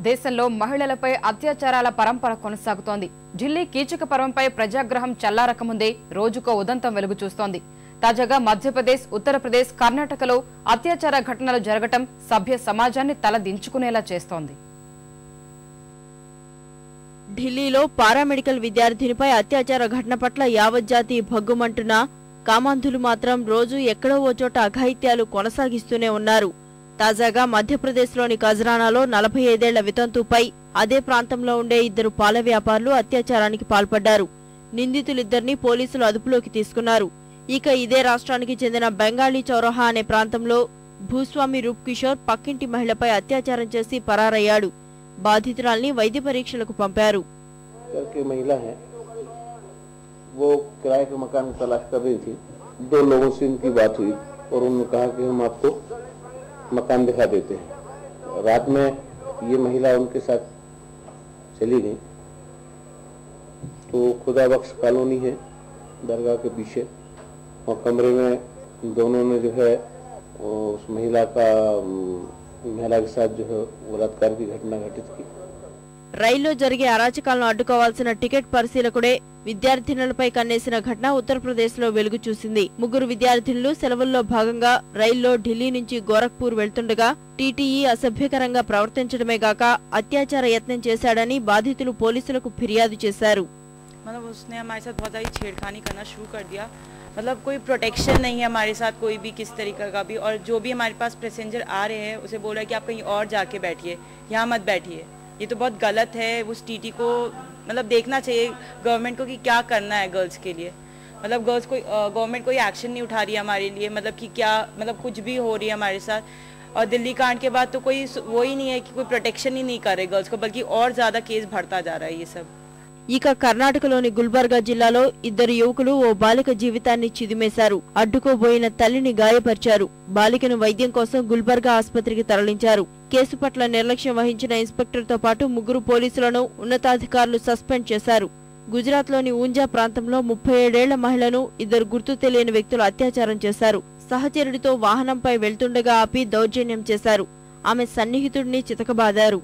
దేశంలో మహిళలపై అత్యాచారాల పరంపర కొనసాగుతోంది. ఢిల్లీ కీచక పర్వంపై ప్రజాగ్రహం చల్లారకముందే రోజుకో ఉదంతం వెలుగు చూస్తోంది. తాజాగా మధ్యప్రదేశ్, ఉత్తరప్రదేశ్, కర్ణాటకలో అత్యాచార ఘటనలు జరగటం సభ్య సమాజాన్ని తలదించుకునేలా చేస్తోంది. ఢిల్లీలో పారామెడికల్ విద్యార్థినిపై అత్యాచార ఘటన పట్ల యావత్ జాతి భగ్గుమంటున్నా కామాంధులు మాత్రం రోజు ఎక్కడో ఓ చోట అఘాయిత్యాలు కొనసాగిస్తూనే ఉన్నారు. తాజాగా మధ్యప్రదేశ్లోని కజరానాలో 45 ఏళ్ల వితంతుపై అదే ప్రాంతంలో ఉండే 2 పాల వ్యాపారులు అత్యాచారానికి పాల్పడ్డారు. నిందితులిద్దరిని పోలీసులు అదుపులోకి తీసుకున్నారు. ఇక ఇదే రాష్ట్రానికి చెందిన బెంగాళీ చౌరహా అనే ప్రాంతంలో భూస్వామి రూప్ కిషోర్ పక్కింటి మహిళపై అత్యాచారం చేసి పరారయ్యాడు. బాధితురాల్ని వైద్య పరీక్షలకు పంపారు. वो किराए के मकान की तलाश कर रही थी। 2 लोगों से इनकी बात हुई और उन्होंने कहा कि हम आपको मकान दिखा देते हैं। रात में ये महिला उनके साथ चली गई तो खुदा बख्श कॉलोनी है दरगाह के पीछे, और कमरे में दोनों ने जो है उस महिला के साथ जो है बलात्कार की घटना घटित की। రైల్లో జరిగే అరాచకాలను అడ్డుకోవాల్సిన టికెట్ పరిశీలకుడే విద్యార్థినులపై కన్నేసిన ఘటన ఉత్తరప్రదేశ్లో వెలుగు చూసింది. 3 విద్యార్థినులు సెలవుల్లో భాగంగా రైల్లో ఢిల్లీ నుంచి గోరఖ్పూర్ వెళ్తుండగా టీటీఈ అసభ్యకరంగా ప్రవర్తించడమే గాక అత్యాచార యత్నం చేశాడని బాధితులు పోలీసులకు ఫిర్యాదు చేశారు. मतलब उसने हमारे साथ बहुत सारी छेड़खानी करना शुरू कर दिया। मतलब कोई प्रोटेक्शन नहीं है हमारे साथ, कोई भी किस तरीके का भी, और जो भी हमारे पास पैसेंजर आ रहे हैं उसे बोला कि आप कहीं और जाके बैठिए, यहाँ मत बैठिए। ये तो बहुत गलत है। उस टीटी को मतलब देखना चाहिए गवर्नमेंट को कि क्या करना है गर्ल्स के लिए। मतलब गर्ल्स को गवर्नमेंट कोई एक्शन नहीं उठा रही है हमारे लिए, मतलब कि क्या मतलब कुछ भी हो रही है हमारे साथ। और दिल्ली कांड के बाद तो कोई वो ही नहीं है कि कोई प्रोटेक्शन ही नहीं कर रहे गर्ल्स को, बल्कि और ज़्यादा केस बढ़ता जा रहा है ये सब। ఇక కర్ణాటకలోని గుల్బర్గా జిల్లాలో 2 యువకులు ఓ బాలిక జీవితాన్ని చిదిమేశారు. అడ్డుకోబోయిన తల్లిని గాయపరిచారు. బాలికను వైద్యం కోసం గుల్బర్గా ఆసుపత్రికి తరలించారు. కేసు పట్ల నిర్లక్ష్యం వహించిన ఇన్స్పెక్టర్తో పాటు 3 పోలీసులను ఉన్నతాధికారులు సస్పెండ్ చేశారు. గుజరాత్లోని ఊంజా ప్రాంతంలో 37 ఏళ్ల మహిళను 2 గుర్తు తెలియని వ్యక్తులు అత్యాచారం చేశారు. సహచరుడితో వాహనంపై వెళ్తుండగా ఆపి దౌర్జన్యం చేశారు. ఆమె సన్నిహితుడిని చితకబాదారు.